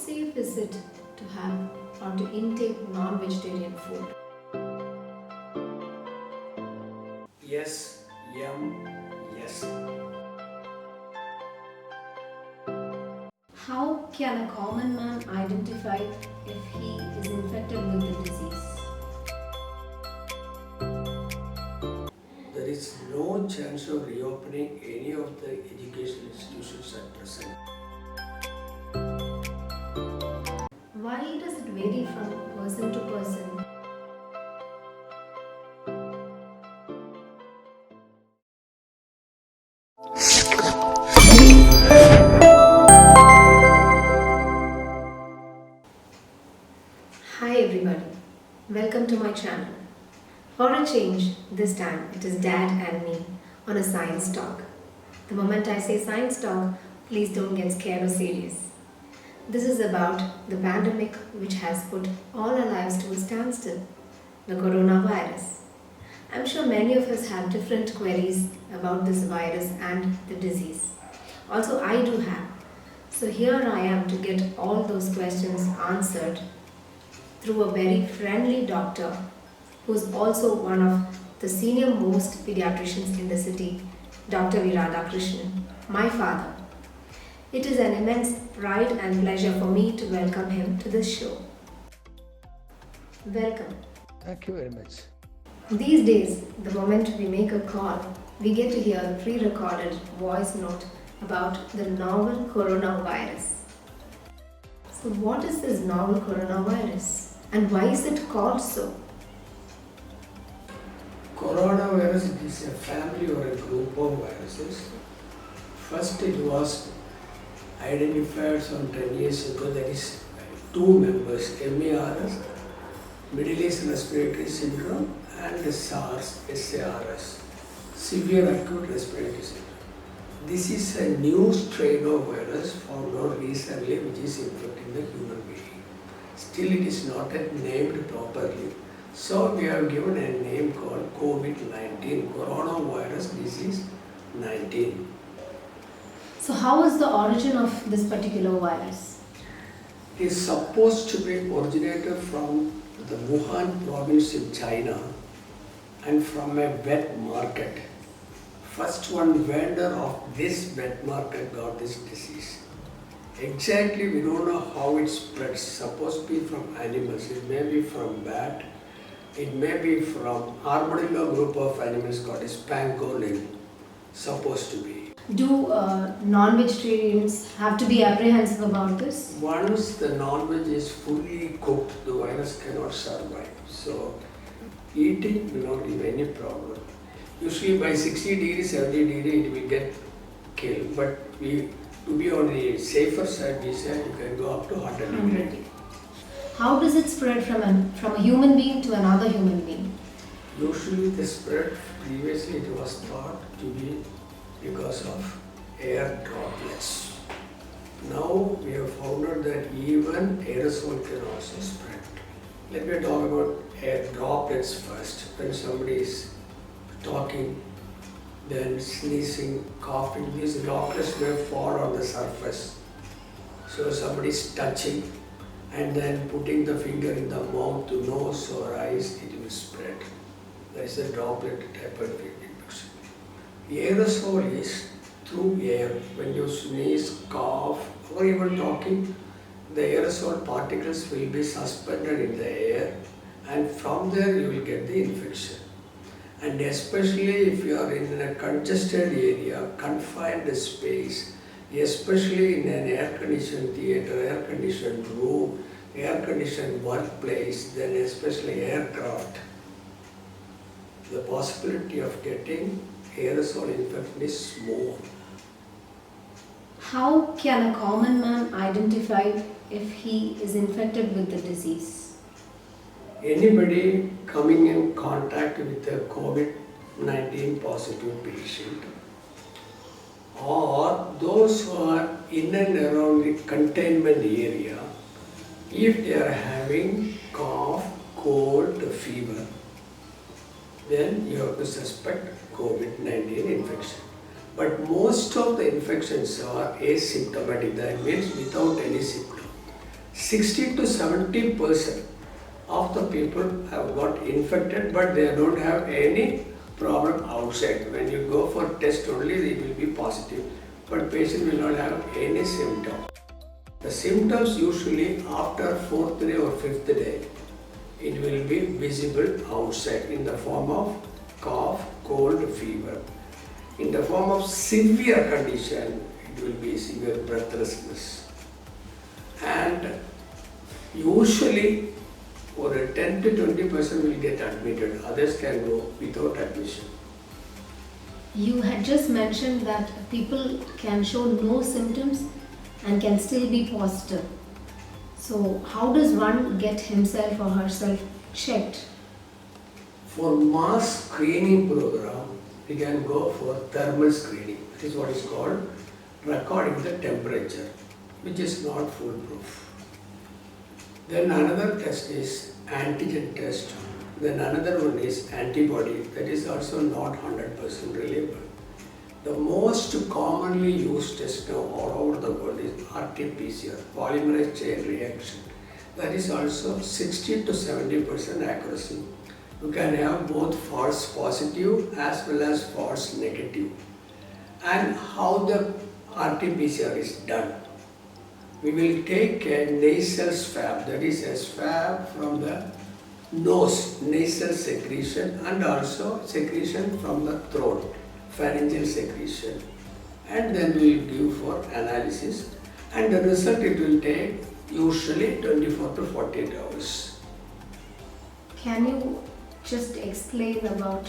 safe is it to have or to intake non-vegetarian food? Yes, yes. How can a common man identify if he is infected with the disease? There is no chance of reopening any of the educational institutions at present. Why does it vary from person to person? Hi everybody, welcome to my channel. For a change, this time it is Dad and me on a science talk. The moment I say science talk, please don't get scared or serious. This is about the pandemic which has put all our lives to a standstill, the coronavirus. I'm sure many of us have different queries about this virus and the disease. Also, I do have. So here I am to get all those questions answered through a very friendly doctor who's also one of the senior most pediatricians in the city, Dr. V. Radhakrishnan, my father. It is an immense pride and pleasure for me to welcome him to this show. Welcome. Thank you very much. These days, the moment we make a call, we get to hear a pre-recorded voice note about the novel coronavirus. So what is this novel coronavirus and why is it called so? Coronavirus is a family or a group of viruses. First it was identified some 10 years ago, that is two members, MERS, Middle East Respiratory Syndrome, and SARS, SARS, Severe Acute Respiratory Syndrome. This is a new strain of virus found out recently which is infecting the human being. Still it is not yet named properly. So we have given a name called COVID-19, Coronavirus Disease 19. So how is the origin of this particular virus? It is supposed to be originated from the Wuhan province in China and from a wet market. First one vendor of this wet market got this disease. Exactly we don't know how it spreads. Supposed to be from animals, it may be from bat, it may be from armadillo group of animals called as pangolin, supposed to be. Do non-vegetarians have to be apprehensive about this? Once the non-veg is fully cooked, the virus cannot survive. So eating will not give any problem. Usually by 60 degrees, 70 degrees it will get killed. But to be on the safer side, we say you can go up to 100 degrees. How does it spread from a human being to another human being? Usually the spread, previously it was thought to be because of air droplets. Now we have found out that even aerosol can also spread. Let me talk about air droplets first. When somebody is talking, then sneezing, coughing, these droplets may fall on the surface. So somebody is touching and then putting the finger in the mouth to nose or eyes, it will spread. That is a droplet type of infection. Aerosol is through air. When you sneeze, cough, or even talking, the aerosol particles will be suspended in the air, and from there you will get the infection. And especially if you are in a congested area, confined space, especially in an air-conditioned theatre, air-conditioned room, air-conditioned workplace, then especially aircraft, the possibility of getting aerosol infection is more. How can a common man identify if he is infected with the disease? Anybody coming in contact with a COVID-19 positive patient, or those who are in and around the containment area, if they are having cough, cold, fever, then you have to suspect COVID-19 infection. But most of the infections are asymptomatic, that means without any symptom. 60 to 70% of the people have got infected, but they don't have any problem outside. When you go for test only, they will be positive, but patient will not have any symptom. The symptoms usually after 4th day or 5th day, it will be visible outside in the form of cough, cold, fever. In the form of severe condition, it will be severe breathlessness. And usually, or 10 to 20% will get admitted, others can go without admission. You had just mentioned that people can show no symptoms and can still be positive. So, how does one get himself or herself checked? For mass screening program, we can go for thermal screening. This is what is called recording the temperature, which is not foolproof. Then another test is antigen test. Then another one is antibody. That is also not 100% reliable. The most commonly used test now all over the world is RT-PCR, polymerase chain reaction. That is also 60 to 70% accuracy. You can have both false positive as well as false negative. And how the RT-PCR is done? We will take a nasal swab, that is a swab from the nose, nasal secretion, and also secretion from the throat, pharyngeal secretion. And then we will give for analysis, and the result it will take usually 24 to 48 hours. Can you just explain about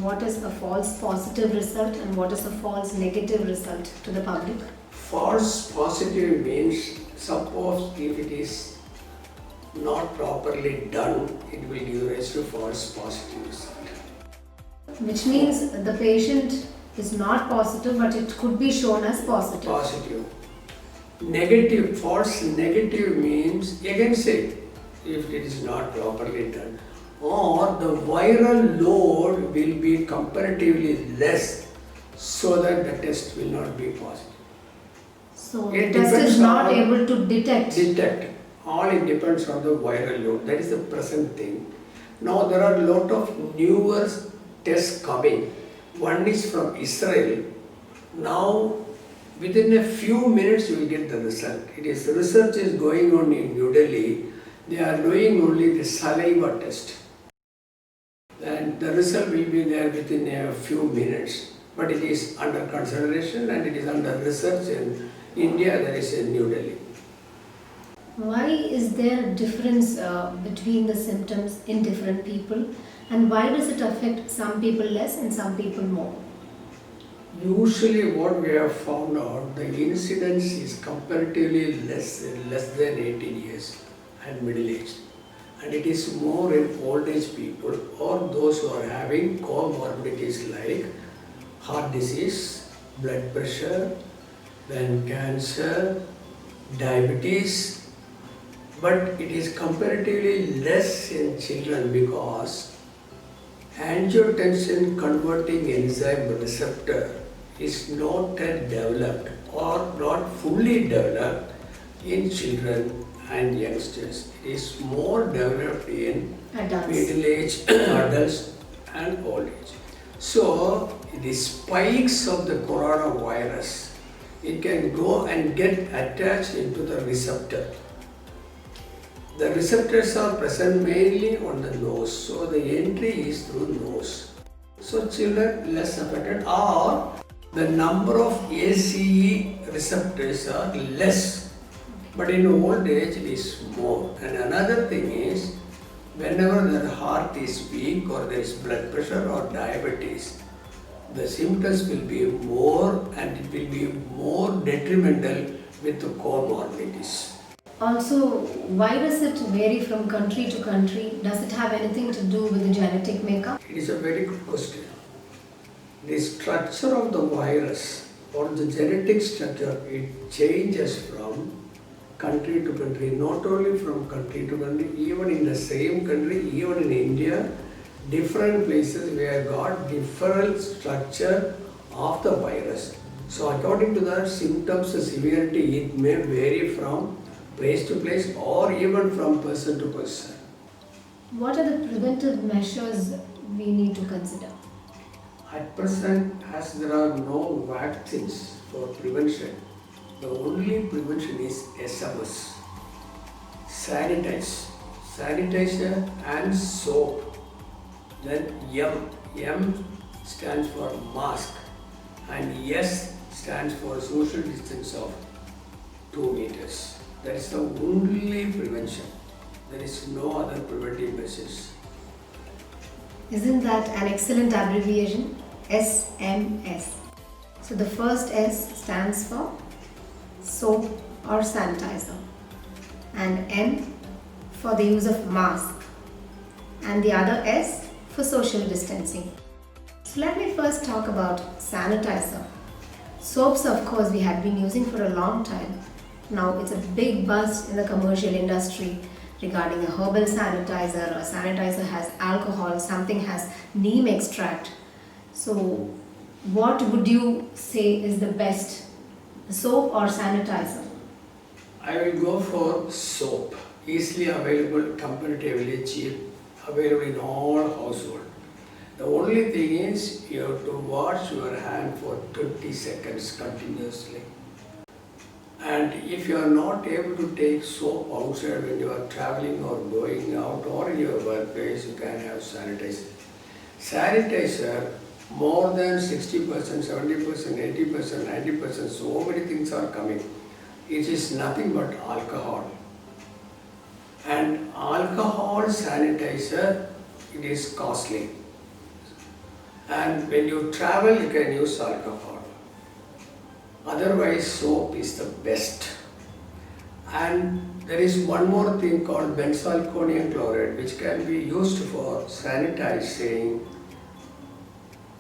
what is a false positive result and what is a false negative result to the public? False positive means, suppose if it is not properly done, it will give rise to false positive result. Which means the patient is not positive, but it could be shown as positive. Positive. Negative, false negative means, again say, if it is not properly done, or the viral load will be comparatively less, so that the test will not be positive. So It the test depends is not on- able to detect. All it depends on the viral load. That is the present thing. Now there are a lot of newer tests coming. One is from Israel. Now within a few minutes you will get the result. It is research is going on in New Delhi. They are doing only the saliva test. And the result will be there within a few minutes. But it is under consideration and it is under research in India, that is in New Delhi. Why is there a difference between the symptoms in different people, and why does it affect some people less and some people more? Usually what we have found out, the incidence is comparatively less than 18 years and middle aged. And it is more in old age people or those who are having comorbidities like heart disease, blood pressure, then cancer, diabetes. But it is comparatively less in children because angiotensin converting enzyme receptor is not yet developed or not fully developed in children and youngsters. It is more developed in Adults. middle-aged adults and old age. So the spikes of the coronavirus, it can go and get attached into the receptor. The receptors are present mainly on the nose, so the entry is through nose. So children less affected, or the number of ACE receptors are less, but in old age it is more. And another thing is, whenever the heart is weak or there is blood pressure or diabetes, the symptoms will be more and it will be more detrimental with the comorbidities. Also, why does it vary from country to country? Does it have anything to do with the genetic makeup? It is a very good question. The structure of the virus or the genetic structure, it changes from country to country, not only from country to country, even in the same country, even in India, different places we have got different structure of the virus. So according to that symptoms severity, it may vary from place to place or even from person to person. What are the preventive measures we need to consider? At present, as there are no vaccines for prevention, the only prevention is SMS. Sanitize, sanitizer and soap. Then M. M stands for mask and S stands for social distance of 2 meters. That is the only prevention. There is no other preventive measures. Isn't that an excellent abbreviation? SMS. So the first S stands for soap or sanitizer, and M for the use of mask, and the other S for social distancing. So let me first talk about sanitizer. Soaps, of course, we had been using for a long time. Now it's a big buzz in the commercial industry regarding a herbal sanitizer, or a sanitizer has alcohol, something has neem extract. So what would you say is the best, soap or sanitizer? I will go for soap. Easily available, comparatively cheap, available in all household. The only thing is you have to wash your hand for 20 seconds continuously. And if you are not able to take soap outside when you are traveling or going out or in your workplace, you can have sanitizer. Sanitizer, more than 60%, 70%, 80%, 90%, so many things are coming. It is nothing but alcohol. And alcohol sanitizer, it is costly. And when you travel, you can use alcohol. Otherwise, soap is the best. And there is one more thing called benzalkonium chloride, which can be used for sanitizing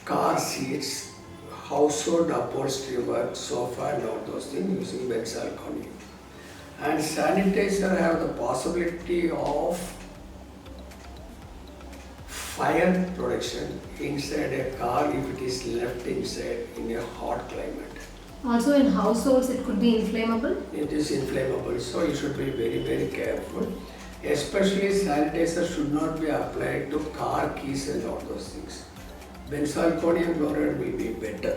car seats, household upholstery work, sofa and all those things using benzalkonium. And sanitizer have the possibility of fire protection inside a car if it is left inside in a hot climate. Also in households it could be inflammable. It is inflammable, so you should be very careful. Especially sanitizer should not be applied to car keys and all those things. Benzalkonium chloride will be better.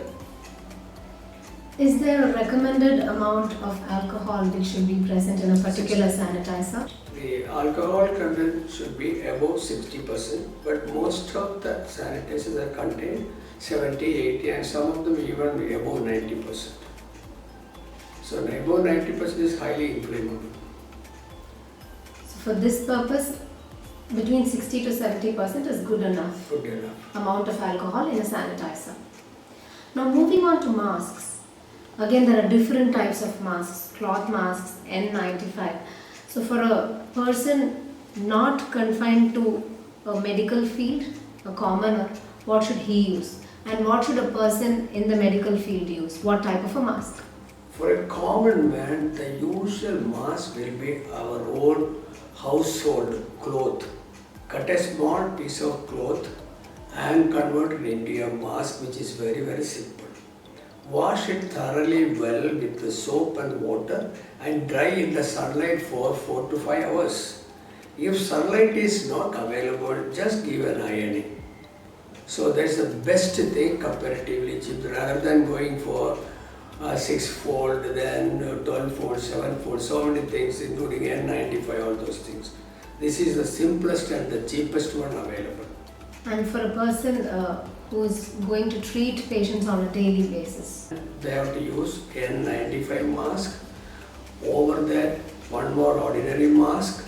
Is there a recommended amount of alcohol which should be present in a particular sanitizer? The alcohol content should be above 60%, but most of the sanitizers are contained 70, 80 and some of them even above 90%. So above 90% is highly inflammable. So for this purpose, between 60 to 70% is good enough Good enough. amount of alcohol in a sanitizer. Now moving on to masks. Again, there are different types of masks, cloth masks, N95. So for a person not confined to a medical field, a commoner, what should he use? And what should a person in the medical field use? What type of a mask? For a common man, the usual mask will be our own household cloth. Cut a small piece of cloth and convert it into a mask, which is very simple. Wash it thoroughly well with the soap and water and dry in the sunlight for 4 to 5 hours. If sunlight is not available, just give an ironing. So that's the best thing comparatively cheap, rather than going for 6-fold, then 12-fold, 7-fold, so many things including N95, all those things. This is the simplest and the cheapest one available. And for a person who is going to treat patients on a daily basis? They have to use N95 mask, over that one more ordinary mask,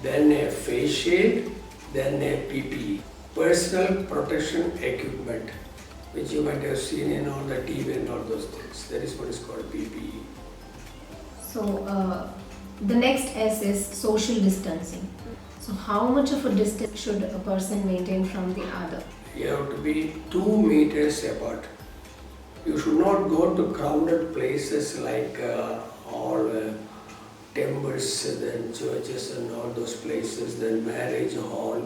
then a face shield, then a PPE. Personal protection equipment, which you might have seen in all the TV and all those things. That is what is called PPE. So the next S is social distancing. So how much of a distance should a person maintain from the other? You have to be 2 meters apart. You should not go to crowded places like all temples, then churches and all those places, then marriage hall.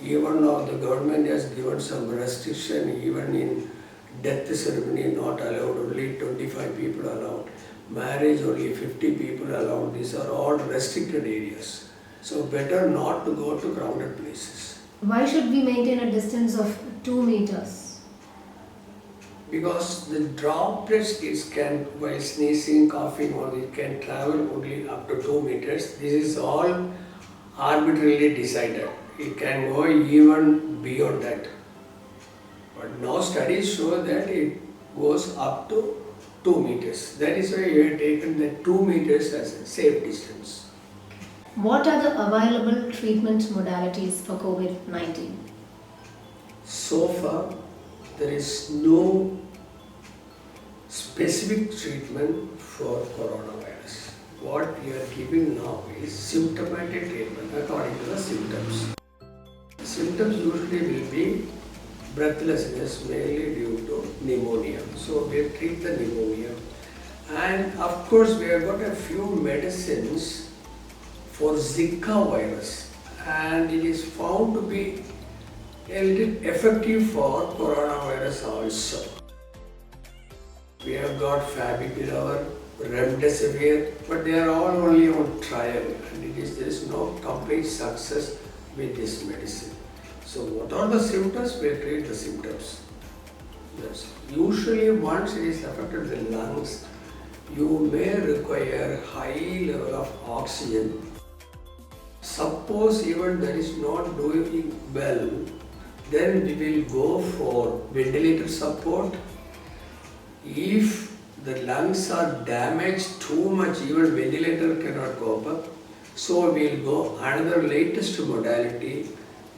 Even now the government has given some restriction, even in death ceremony not allowed, only 25 people allowed. marriage only 50 people allowed. These are all restricted areas. So better not to go to crowded places. Why should we maintain a distance of 2 meters? Because the droplets while sneezing, coughing, or it can travel only up to 2 meters. This is all arbitrarily decided. It can go even beyond that. But now studies show that it goes up to 2 meters. That is why we have taken the 2 meters as a safe distance. What are the available treatment modalities for COVID-19? So far, there is no specific treatment for coronavirus. What we are giving now is symptomatic treatment according to the symptoms. Symptoms usually will be breathlessness, mainly due to pneumonia. So we treat the pneumonia. And of course, we have got a few medicines for Zika virus, and it is found to be a little effective for coronavirus also. We have got Favipiravir, Remdesivir, but they are all only on trial, and there is no complete success with this medicine. So what are the symptoms? We treat the symptoms. Yes. Usually once it is affected the lungs, you may require high level of oxygen. Suppose even that is not doing well, then we will go for ventilator support. If the lungs are damaged too much, even ventilator cannot cope up. So we will go another latest modality,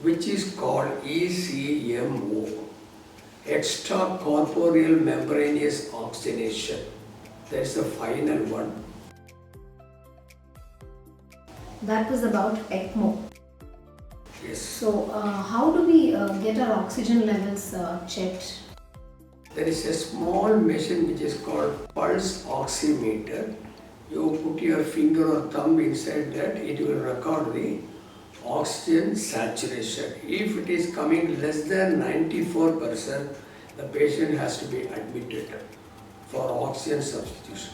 which is called ECMO, extracorporeal membranous oxygenation. That is the final one. That was about ECMO. Yes. So, how do we get our oxygen levels checked? There is a small machine which is called pulse oximeter. You put your finger or thumb inside that, it will record the oxygen saturation. If it is coming less than 94%, the patient has to be admitted for oxygen substitution.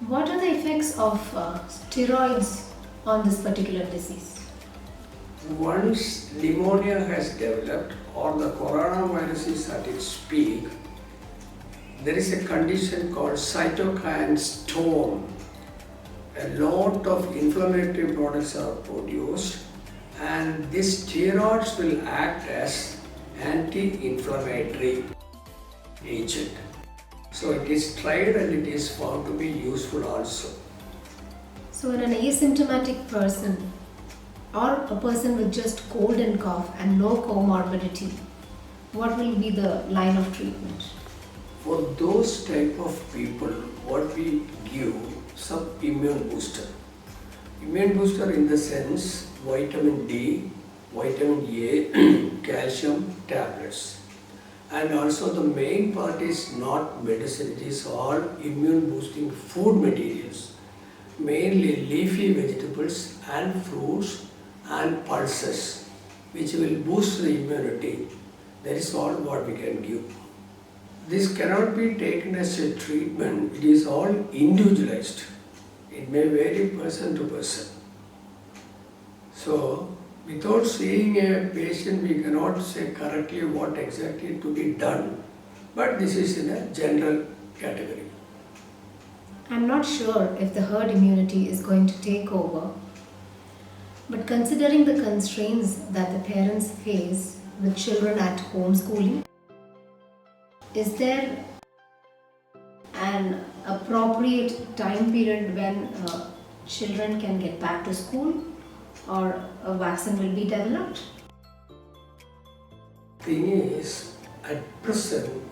What are the effects of steroids on this particular disease? Once pneumonia has developed or the coronavirus is at its peak, there is a condition called cytokine storm. A lot of inflammatory products are produced, and these steroids will act as anti-inflammatory agent. So it is tried and it is found to be useful also. So in an asymptomatic person or a person with just cold and cough and no comorbidity, what will be the line of treatment? For those type of people, what we give some immune booster. Immune booster in the sense vitamin D, vitamin A, calcium tablets. And also the main part is not medicine, it is all immune boosting food materials. Mainly leafy vegetables and fruits and pulses, which will boost the immunity. That is all what we can give. This cannot be taken as a treatment, it is all individualized. It may vary person to person. So, without seeing a patient, we cannot say correctly what exactly to be done. But this is in a general category. I'm not sure if the herd immunity is going to take over, but considering the constraints that the parents face with children at homeschooling, is there an appropriate time period when children can get back to school or a vaccine will be developed? Thing is, at present,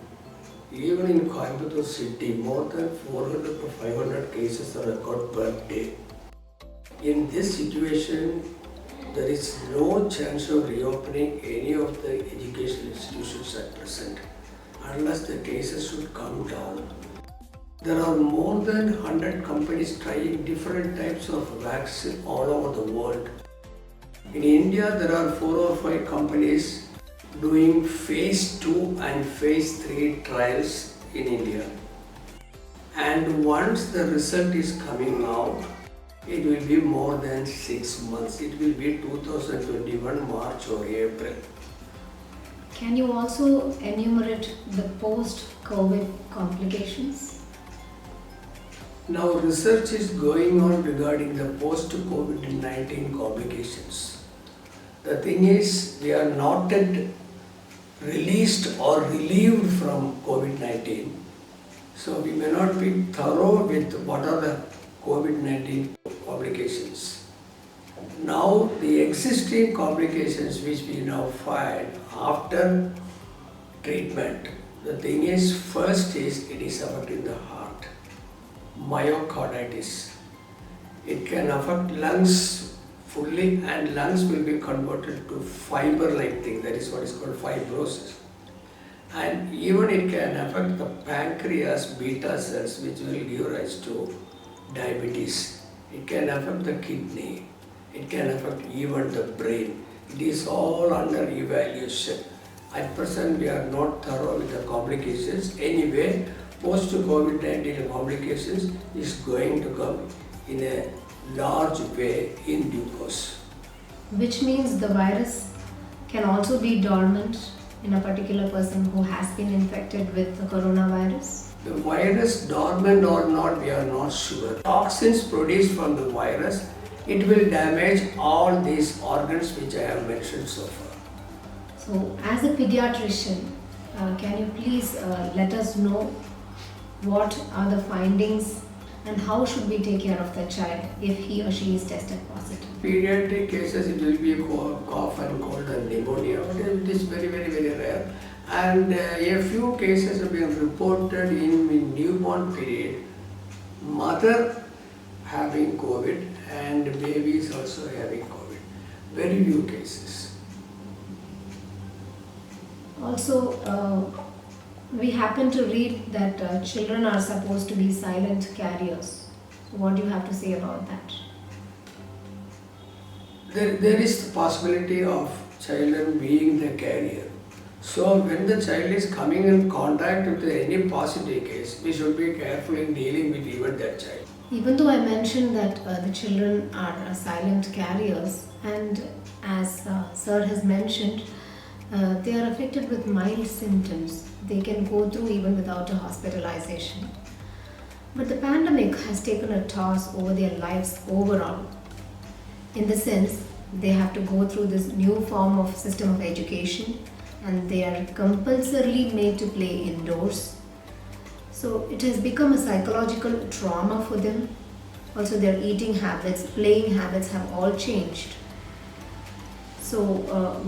even in Coimbatore city, more than 400 to 500 cases are recorded per day. In this situation, there is no chance of reopening any of the educational institutions at present, unless the cases should come down. There are more than 100 companies trying different types of vaccine all over the world. In India, there are 4 or 5 companies doing phase 2 and phase 3 trials in India. And once the result is coming out, it will be more than 6 months. It will be 2021 March or April. Can you also enumerate the post-COVID complications? Now research is going on regarding the post-COVID-19 complications. The thing is, we are not yet released or relieved from COVID-19. So we may not be thorough with what are the COVID-19 complications. Now the existing complications which we now find after treatment, the thing is, first is it is affecting the heart, myocarditis. It can affect lungs fully, and lungs will be converted to fiber-like thing, that is what is called fibrosis. And even it can affect the pancreas beta cells, which will give rise to diabetes. It can affect the kidney. It can affect even the brain. It is all under evaluation. At present, we are not thorough with the complications. Anyway, post-COVID-19 complications is going to come in a large way in due course. Which means the virus can also be dormant in a particular person who has been infected with the coronavirus. The virus, dormant or not, we are not sure. Toxins produced from the virus, it will damage all these organs which I have mentioned so far. So, as a pediatrician, can you please let us know what are the findings and how should we take care of the child if he or she is tested positive? Pediatric cases, it will be a cough and cold and pneumonia, but it is very, very, very rare. And a few cases have been reported in the newborn period, mother having COVID and babies also having COVID. Very few cases. Also, we happen to read that children are supposed to be silent carriers. So what do you have to say about that? There is the possibility of children being the carrier. So when the child is coming in contact with any positive case, we should be careful in dealing with even that child. Even though I mentioned that the children are silent carriers, and as Sir has mentioned, they are affected with mild symptoms. They can go through even without a hospitalization. But the pandemic has taken a toss over their lives overall. In the sense, they have to go through this new form of system of education, and they are compulsorily made to play indoors. So it has become a psychological trauma for them. Also, their eating habits, playing habits have all changed. So,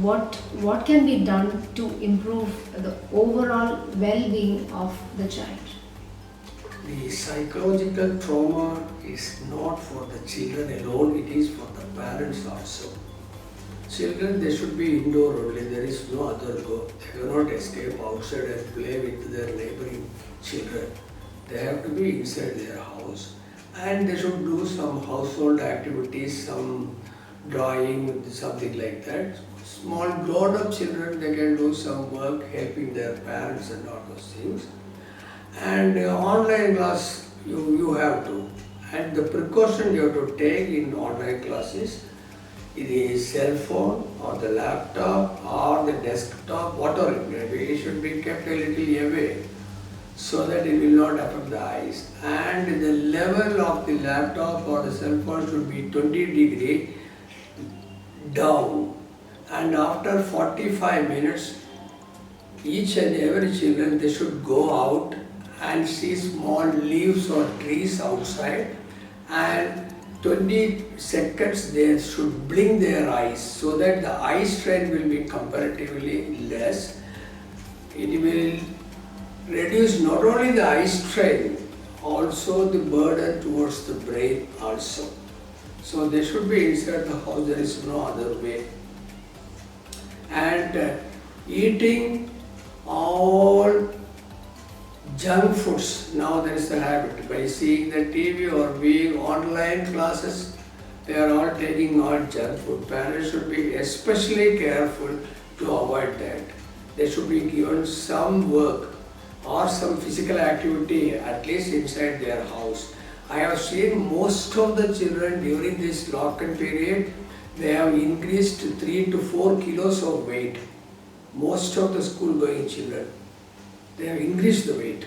what can be done to improve the overall well-being of the child? The psychological trauma is not for the children alone, it is for the parents also. Children, they should be indoor only, there is no other go. They cannot escape outside and play with their neighboring children. They have to be inside their house. And they should do some household activities, some drawing, something like that. Small grown-up children, they can do some work helping their parents and all those things. And online class, you have to. And the precaution you have to take in online classes, the cell phone or the laptop or the desktop, whatever it may be, it should be kept a little away so that it will not affect the eyes. And the level of the laptop or the cell phone should be 20° down. And after 45 minutes, each and every children, they should go out and see small leaves or trees outside, and 20 seconds they should blink their eyes so that the eye strain will be comparatively less. It will reduce not only the eye strain, also the burden towards the brain also. So they should be inside the house, there is no other way. And eating all junk foods, now there is the habit. By seeing the TV or being online classes, they are all taking all junk food. Parents should be especially careful to avoid that. They should be given some work or some physical activity at least inside their house. I have seen most of the children during this lockdown period, they have increased 3 to 4 kilos of weight. Most of the school going children, they have increased the weight.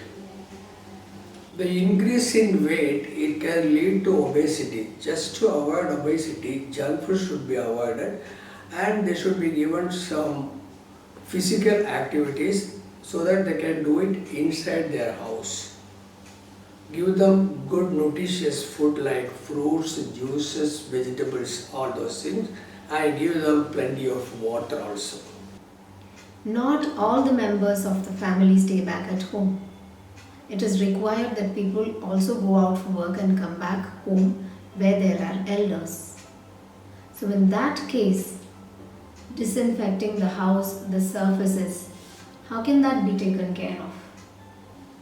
The increase in weight, it can lead to obesity. Just to avoid obesity, junk food should be avoided and they should be given some physical activities so that they can do it inside their house. Give them good nutritious food like fruits, juices, vegetables, all those things, and give them plenty of water also. Not all the members of the family stay back at home. It is required that people also go out for work and come back home where there are elders. So, in that case, disinfecting the house, the surfaces, how can that be taken care of?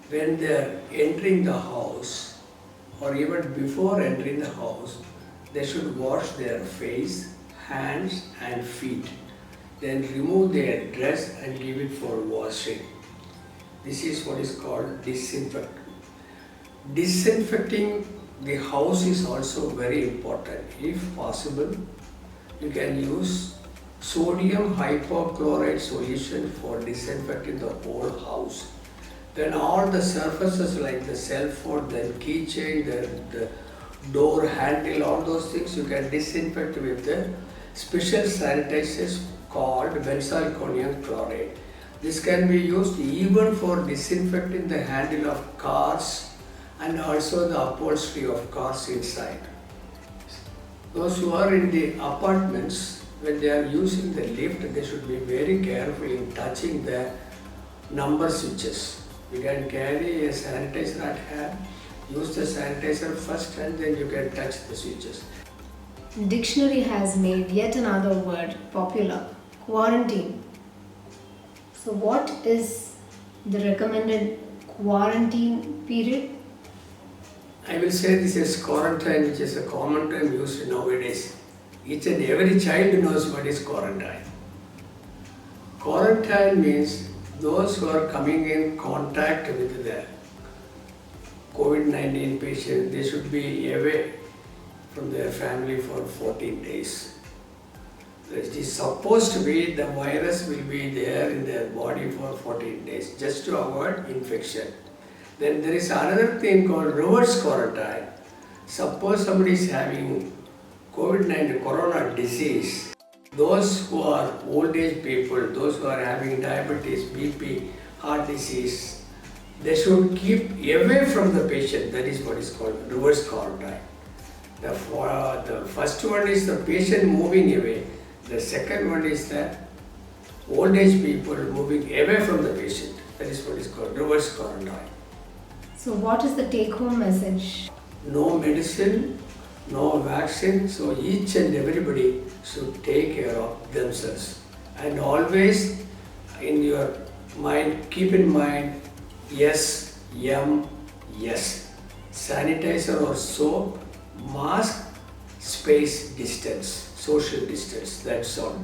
When they are entering the house or even before entering the house, they should wash their face, hands and feet. Then remove their dress and give it for washing. This is what is called disinfect. Disinfecting the house is also very important. If possible, you can use sodium hypochlorite solution for disinfecting the whole house. Then all the surfaces like the cell phone, then keychain, the door handle, all those things you can disinfect with the special sanitizers called benzalkonium chloride. This can be used even for disinfecting the handle of cars and also the upholstery of cars inside. Those who are in the apartments, when they are using the lift, they should be very careful in touching the number switches. You can carry a sanitizer at hand, use the sanitizer first and then you can touch the switches. Dictionary has made yet another word popular, quarantine. So, what is the recommended quarantine period? I will say this is quarantine, which is a common term used nowadays. Each and every child knows what is quarantine. Quarantine means those who are coming in contact with the COVID-19 patient, they should be away from their family for 14 days. It is supposed to be the virus will be there in their body for 14 days just to avoid infection. Then there is another thing called reverse quarantine. Suppose somebody is having COVID-19 corona disease, those who are old age people, those who are having diabetes, BP, heart disease, they should keep away from the patient. That is what is called reverse quarantine. The first one is the patient moving away. The second one is the old age people moving away from the patient. That is what is called reverse quarantine. So, what is the take home message? No medicine, no vaccine, so each and everybody should take care of themselves. And always in your mind, keep in mind, yes, yes. Sanitizer or soap, mask, space, distance, social distance, that's all.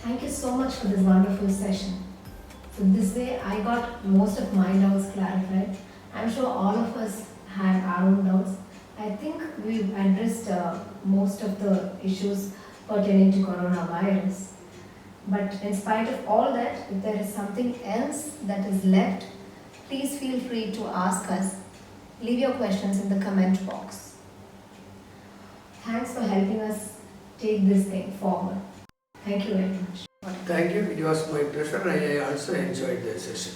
Thank you so much for this wonderful session. So, this way I got most of my doubts clarified. I'm sure all of us had our own doubts. I think we've addressed most of the issues pertaining to coronavirus. But in spite of all that, if there is something else that is left, please feel free to ask us. Leave your questions in the comment box. Thanks for helping us take this thing forward. Thank you very much. Thank you, it was my pleasure. I also enjoyed the session.